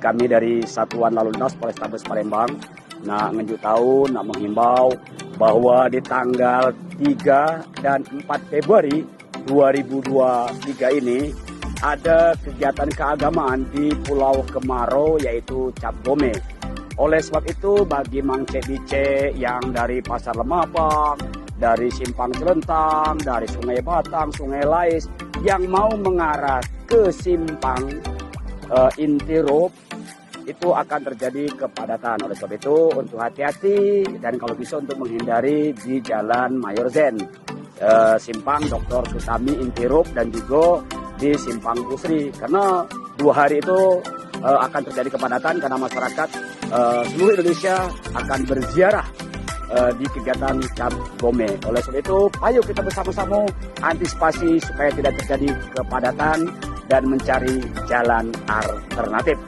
kami dari Satuan Lalu Lintas Polrestabes Palembang nak ngejuk tahu, nak menghimbau bahwa di tanggal 3 dan 4 Februari 2023 ini ada kegiatan keagamaan di Pulau Kemaro yaitu Cap Gome. Oleh sebab itu bagi Mang Cek yang dari Pasar Lemapang, dari Simpang Celentang, dari Sungai Batang, Sungai Lais yang mau mengarah ke Simpang Inti Road itu akan terjadi kepadatan. Oleh sebab itu untuk hati-hati dan kalau bisa untuk menghindari di Jalan Mayor Zen, Simpang Dr. Kusami Inti Road dan juga di Simpang Pusri, karena 2 hari itu akan terjadi kepadatan karena masyarakat seluruh Indonesia akan berziarah di kegiatan Cap Gome. Oleh sebab itu, ayo kita bersama-sama antisipasi supaya tidak terjadi kepadatan dan mencari jalan alternatif.